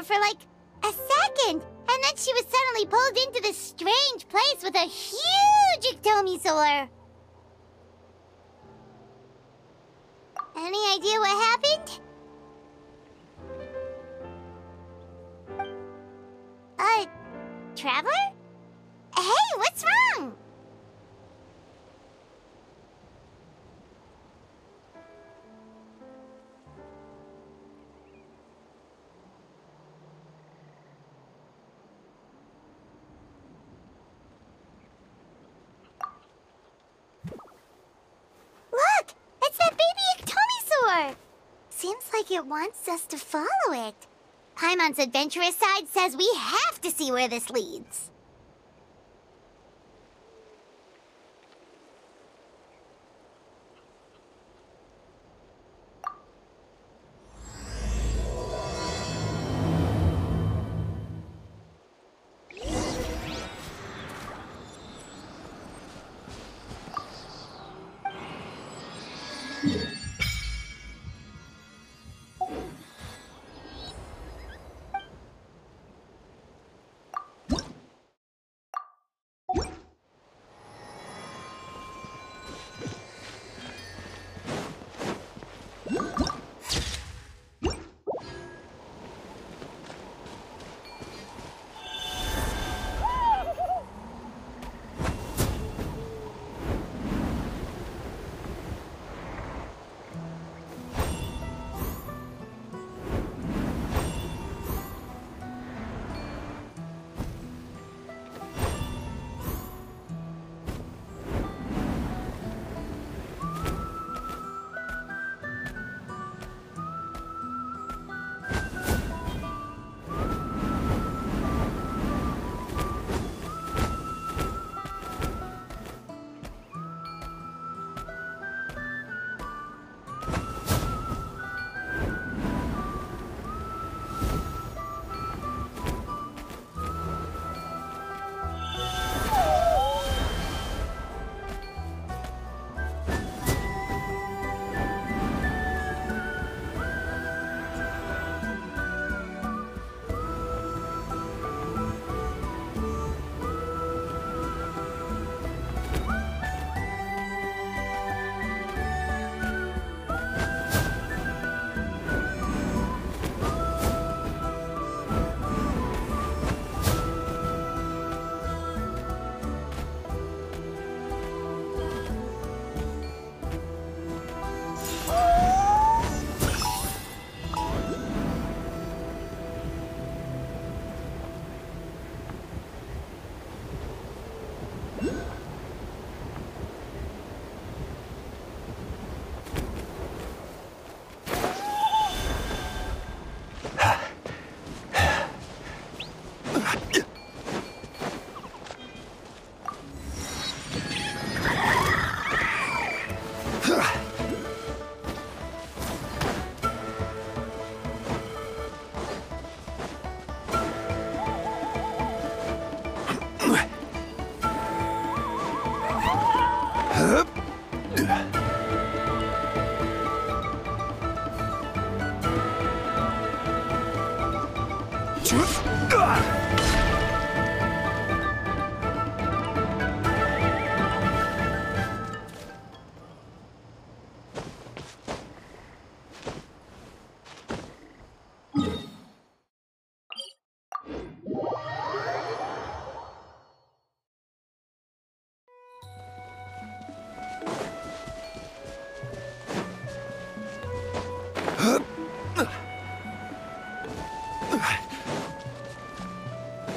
For like a second, and then she was suddenly pulled into this strange place with a huge ectomisaur. Any idea what happened? Traveler? Hey, what's wrong? Look! It's that baby ectomisaur! Seems like it wants us to follow it. Paimon's adventurous side says we have to see where this leads.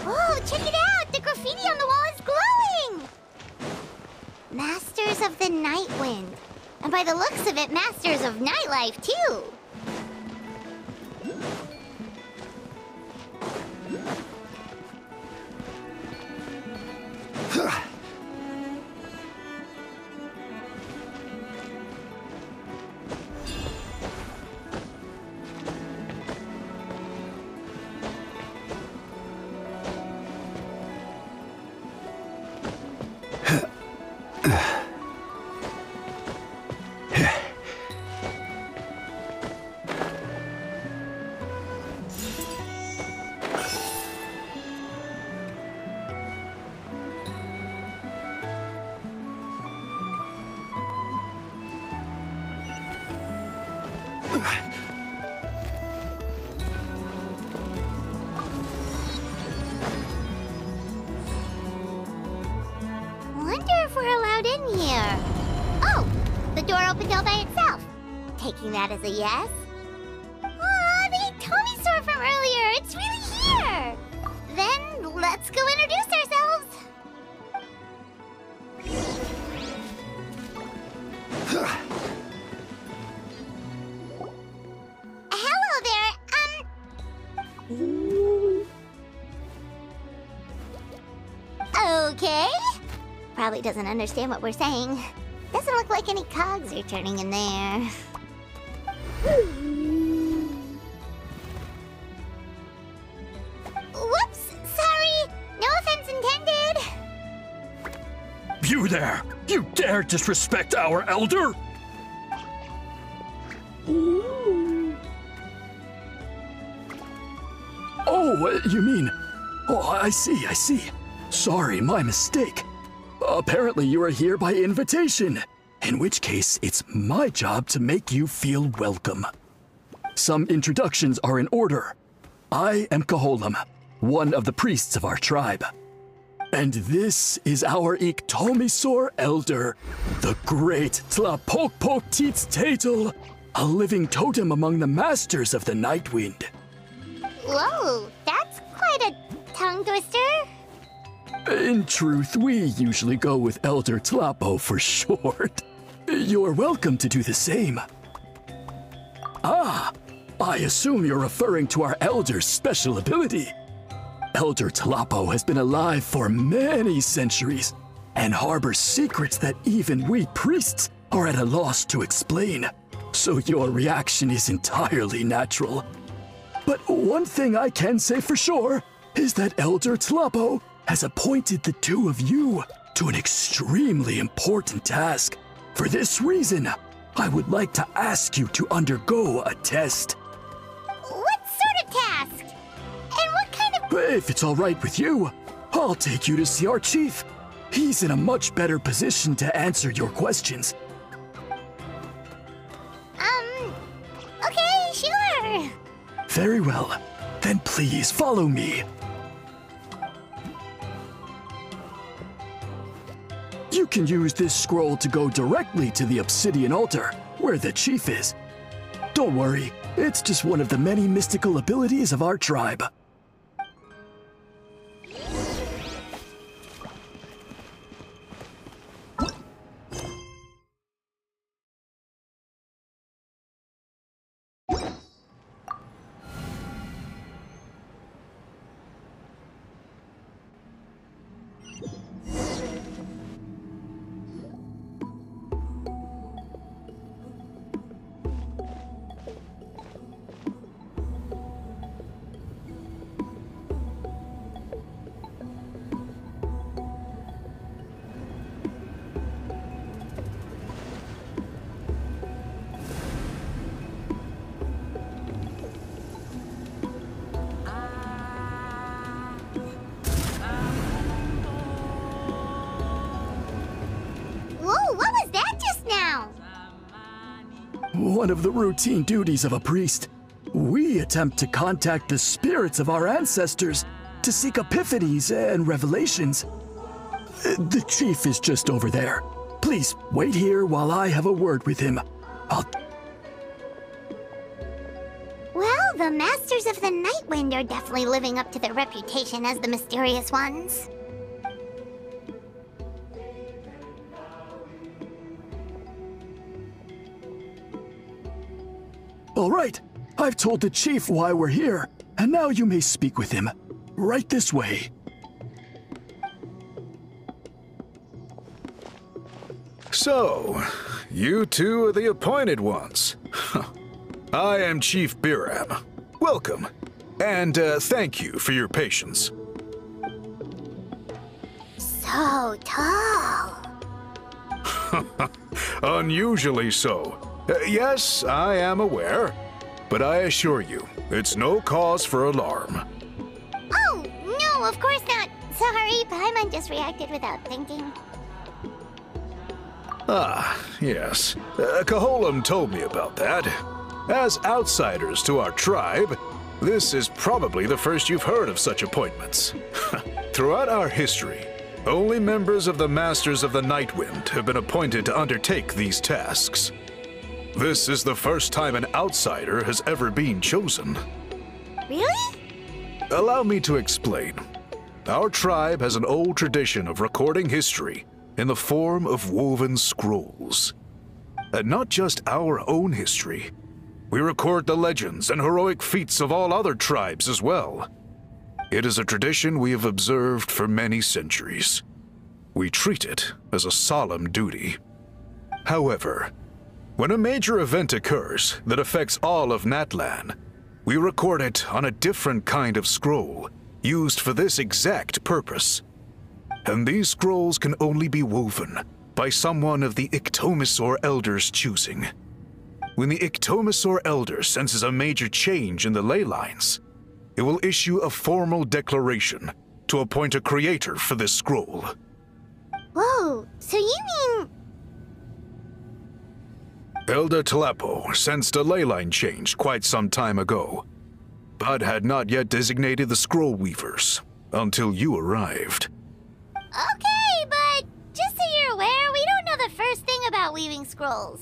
Whoa, check it out! The graffiti on the wall is glowing! Masters of the Night Wind. And by the looks of it, masters of nightlife, too. Wonder if we're allowed in here. Oh, the door opened all by itself. Taking that as a yes. Aw, the Tommy store from earlier. It's really here. Then let's go introduce ourselves. Hello there. Okay. Probably doesn't understand what we're saying. Doesn't look like any cogs are turning in there. Whoops! Sorry! No offense intended! You there! You dare disrespect our elder? Oh, you mean... Oh, I see. Sorry, my mistake. Apparently you are here by invitation, in which case it's my job to make you feel welcome. Some introductions are in order. I am Kaholam, one of the priests of our tribe. And this is our Iktomisor elder, the great Tlapokpok Tatel, a living totem among the masters of the Night Wind. Whoa, that's quite a tongue twister. In truth, we usually go with Elder Tlapo for short. You're welcome to do the same. Ah, I assume you're referring to our Elder's special ability. Elder Tlapo has been alive for many centuries and harbors secrets that even we priests are at a loss to explain. So your reaction is entirely natural. But one thing I can say for sure is that Elder Tlapo has appointed the two of you to an extremely important task. For this reason, I would like to ask you to undergo a test. What sort of task? And what kind of... If it's all right with you, I'll take you to see our chief. He's in a much better position to answer your questions. Okay, sure. Very well. Then please follow me. You can use this scroll to go directly to the obsidian altar, where the chief is. Don't worry, it's just one of the many mystical abilities of our tribe. one of the routine duties of a priest. We attempt to contact the spirits of our ancestors to seek epiphanies and revelations. The chief is just over there. Please wait here while I have a word with him. Well, the Masters of the Night Wind are definitely living up to their reputation as the mysterious ones. All right, I've told the chief why we're here, and now you may speak with him. Right this way. So, you two are the appointed ones. I am Chief Biram. Welcome, and thank you for your patience. So tall. Unusually so. Yes, I am aware, but I assure you, it's no cause for alarm. Oh, no, of course not. Sorry, Paimon just reacted without thinking. Ah, yes. Kaholam told me about that. As outsiders to our tribe, this is probably the first you've heard of such appointments. Throughout our history, only members of the Masters of the Night Wind have been appointed to undertake these tasks. This is the first time an outsider has ever been chosen. Really? Allow me to explain. Our tribe has an old tradition of recording history in the form of woven scrolls. And not just our own history. We record the legends and heroic feats of all other tribes as well. It is a tradition we have observed for many centuries. We treat it as a solemn duty. However, when a major event occurs that affects all of Natlan, we record it on a different kind of scroll, used for this exact purpose. And these scrolls can only be woven by someone of the Iktomisor Elders' choosing. When the Iktomisor Elder senses a major change in the ley lines, it will issue a formal declaration to appoint a creator for this scroll. Whoa, so you mean... Elder Talapo sensed a ley line change quite some time ago, but had not yet designated the scroll weavers until you arrived. Okay, but just so you're aware, we don't know the first thing about weaving scrolls.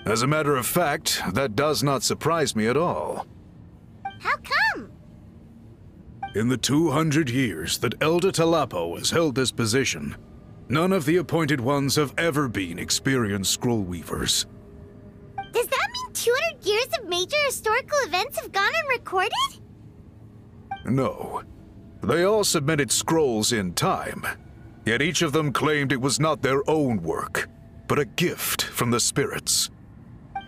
As a matter of fact, that does not surprise me at all. How come? In the 200 years that Elder Talapo has held this position, none of the appointed ones have ever been experienced scroll weavers. Does that mean 200 years of major historical events have gone unrecorded? No. They all submitted scrolls in time, yet each of them claimed it was not their own work, but a gift from the spirits.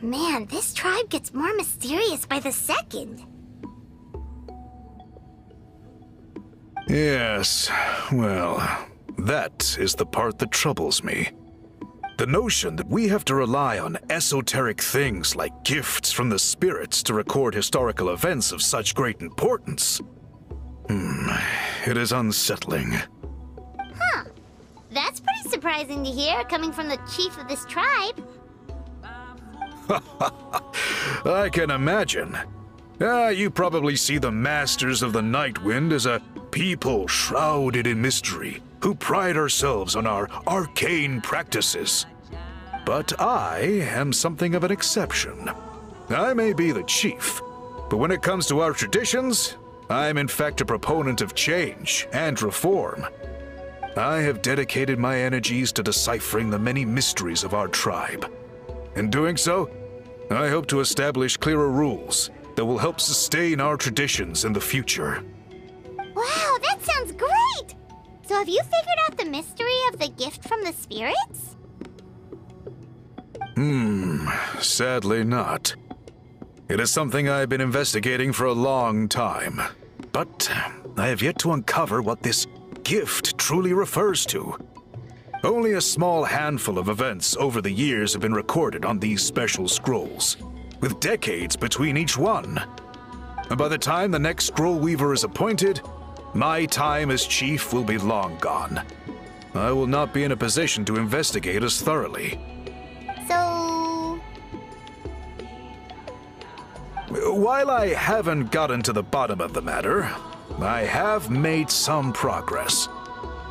Man, this tribe gets more mysterious by the second. Yes, well, that is the part that troubles me. The notion that we have to rely on esoteric things like gifts from the spirits to record historical events of such great importance. It is unsettling. Huh. That's pretty surprising to hear, coming from the chief of this tribe. I can imagine. You probably see the Masters of the Night Wind as a people shrouded in mystery, who pride ourselves on our arcane practices. But I am something of an exception. I may be the chief, but when it comes to our traditions, I'm in fact a proponent of change and reform. I have dedicated my energies to deciphering the many mysteries of our tribe. In doing so, I hope to establish clearer rules that will help sustain our traditions in the future. Wow, that sounds great! So have you figured out the mystery of the gift from the spirits? Sadly not. It is something I've been investigating for a long time, but I have yet to uncover what this gift truly refers to. Only a small handful of events over the years have been recorded on these special scrolls, with decades between each one. And by the time the next scroll weaver is appointed, my time as chief will be long gone. I will not be in a position to investigate as thoroughly. While I haven't gotten to the bottom of the matter, I have made some progress.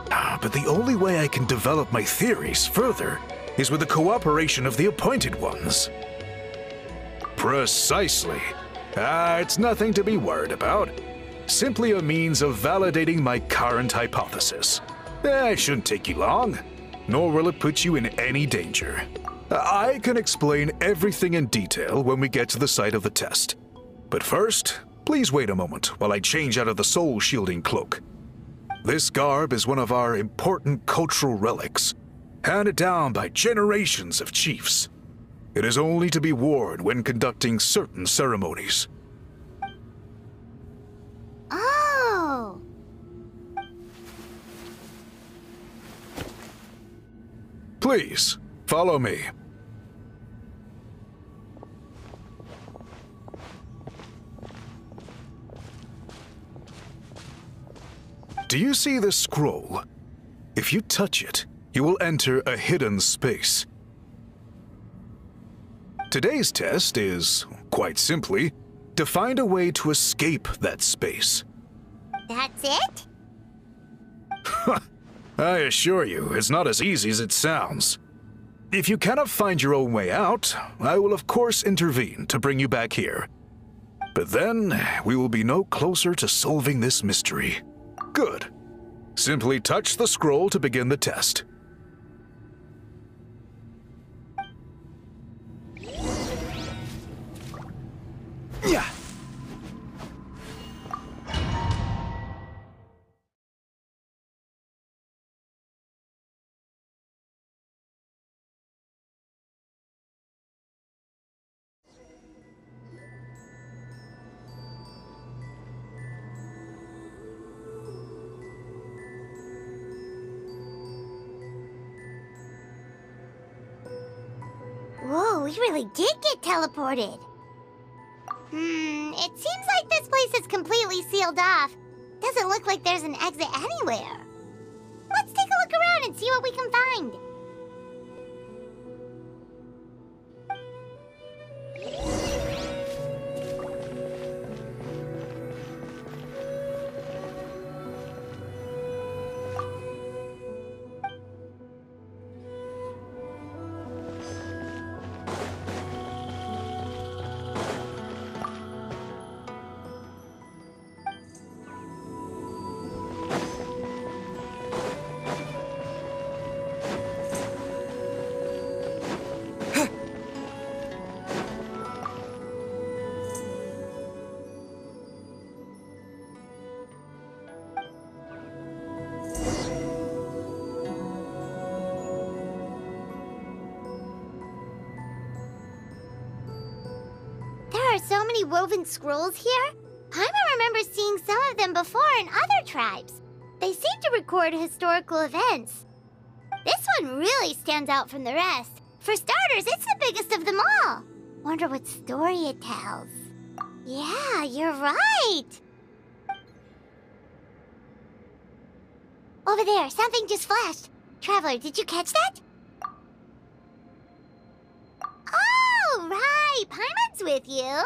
But the only way I can develop my theories further is with the cooperation of the Appointed Ones. Precisely. It's nothing to be worried about. Simply a means of validating my current hypothesis. It shouldn't take you long, nor will it put you in any danger. I can explain everything in detail when we get to the site of the test. But first, please wait a moment while I change out of the soul-shielding cloak. This garb is one of our important cultural relics, handed down by generations of chiefs. It is only to be worn when conducting certain ceremonies. Oh! Please, follow me. Do you see this scroll? If you touch it, you will enter a hidden space. Today's test is, quite simply, to find a way to escape that space. That's it? I assure you, it's not as easy as it sounds. If you cannot find your own way out, I will of course intervene to bring you back here. But then, we will be no closer to solving this mystery. Good. Simply touch the scroll to begin the test. Yeah. Whoa, we really did get teleported. It seems like this place is completely sealed off. Doesn't look like there's an exit anywhere. Let's take a look around and see what we can find. There are so many woven scrolls here. Paimon remembers seeing some of them before in other tribes. They seem to record historical events. This one really stands out from the rest. For starters, it's the biggest of them all. Wonder what story it tells. Yeah, you're right. Over there, something just flashed. Traveler, did you catch that? Oh, right. Paimon's with you.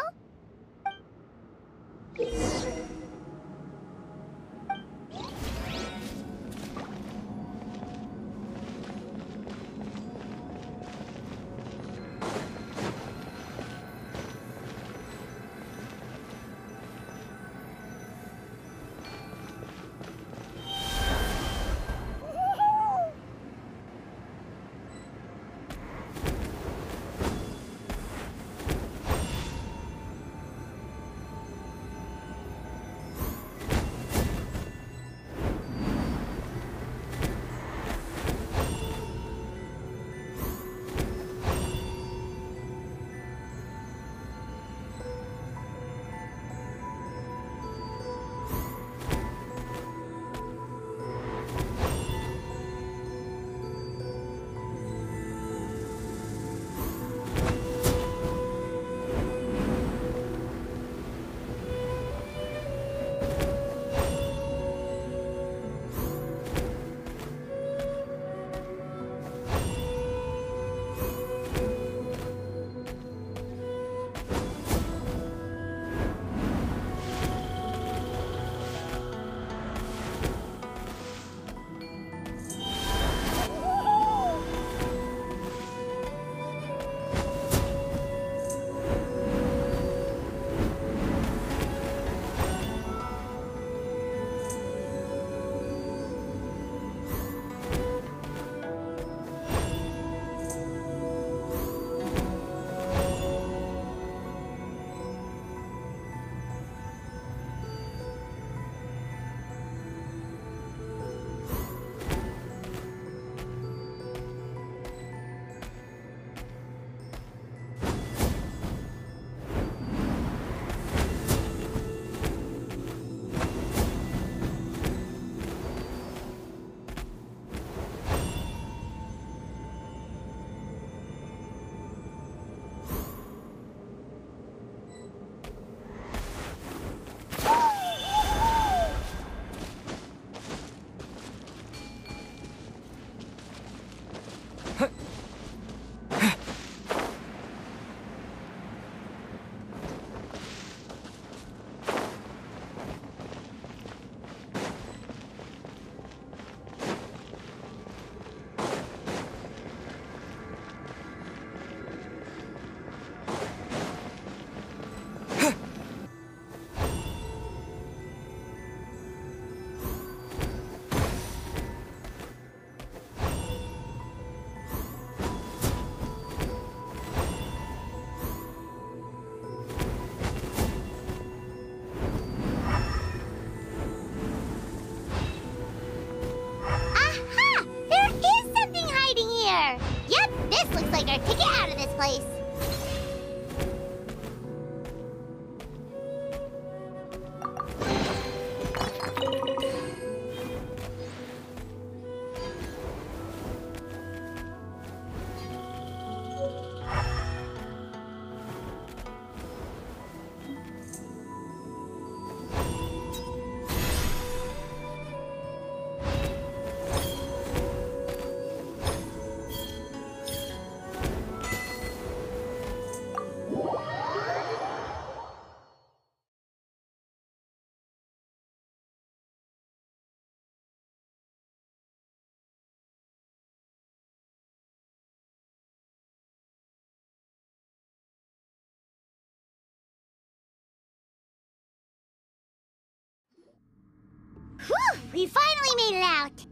We finally made it out!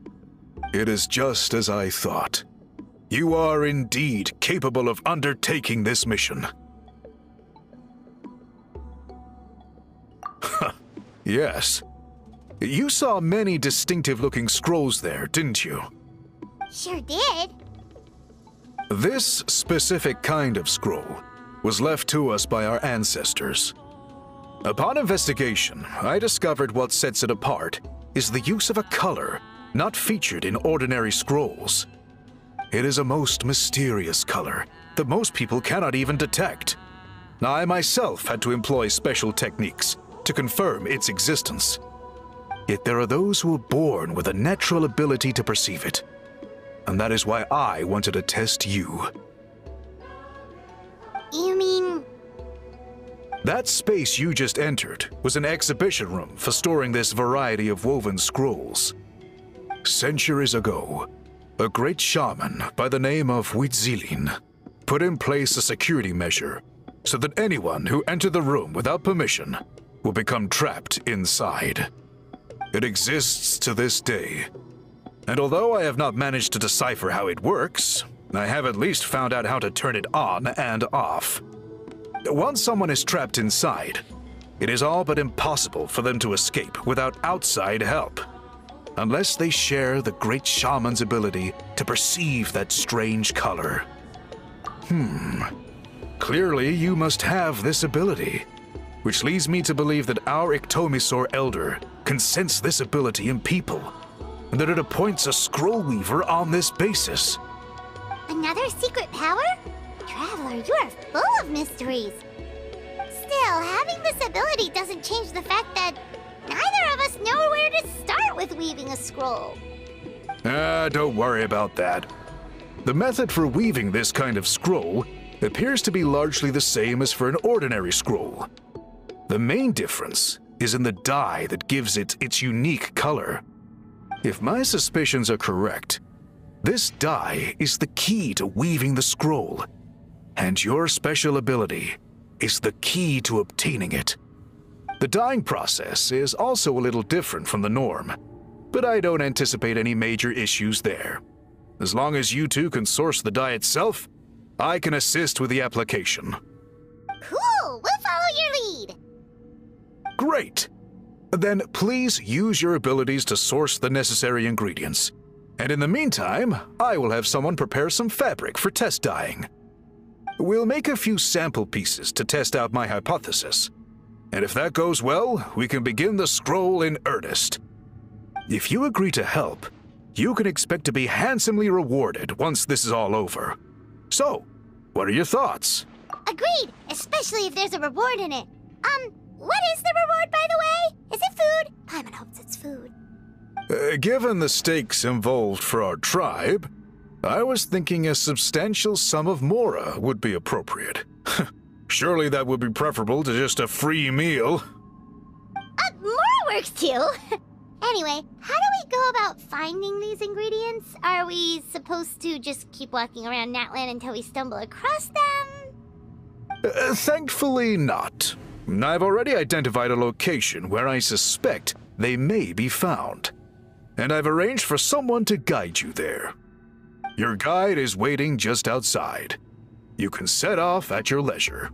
It is just as I thought. You are indeed capable of undertaking this mission. Yes. You saw many distinctive-looking scrolls there, didn't you? Sure did. This specific kind of scroll was left to us by our ancestors. Upon investigation, I discovered what sets it apart is the use of a color not featured in ordinary scrolls. It is a most mysterious color that most people cannot even detect. I myself had to employ special techniques to confirm its existence. Yet there are those who are born with a natural ability to perceive it. And that is why I wanted to test you. You mean... That space you just entered was an exhibition room for storing this variety of woven scrolls. Centuries ago, a great shaman by the name of Huitzilin put in place a security measure so that anyone who entered the room without permission will become trapped inside. It exists to this day, and although I have not managed to decipher how it works, I have at least found out how to turn it on and off. Once someone is trapped inside, it is all but impossible for them to escape without outside help, unless they share the great shaman's ability to perceive that strange color. Clearly you must have this ability, which leads me to believe that our Ictomisaur Elder can sense this ability in people, and that it appoints a scroll weaver on this basis. Another secret power? Traveler, you are full of mysteries. Still, having this ability doesn't change the fact that neither of us know where to start with weaving a scroll. Don't worry about that. The method for weaving this kind of scroll appears to be largely the same as for an ordinary scroll. The main difference is in the dye that gives it its unique color. If my suspicions are correct, this dye is the key to weaving the scroll, and your special ability is the key to obtaining it. The dyeing process is also a little different from the norm, but I don't anticipate any major issues there. As long as you two can source the dye itself, I can assist with the application. Cool! We'll follow your lead! Great! Then please use your abilities to source the necessary ingredients. And in the meantime, I will have someone prepare some fabric for test dyeing. We'll make a few sample pieces to test out my hypothesis. And if that goes well, we can begin the scroll in earnest. If you agree to help, you can expect to be handsomely rewarded once this is all over. So, what are your thoughts? Agreed, especially if there's a reward in it. What is the reward, by the way? Is it food? Paimon hopes it's food. Given the stakes involved for our tribe, I was thinking a substantial sum of mora would be appropriate. Surely that would be preferable to just a free meal. Mora works too! Anyway, how do we go about finding these ingredients? Are we supposed to just keep walking around Natlan until we stumble across them? Thankfully not. I've already identified a location where I suspect they may be found, and I've arranged for someone to guide you there. Your guide is waiting just outside. You can set off at your leisure.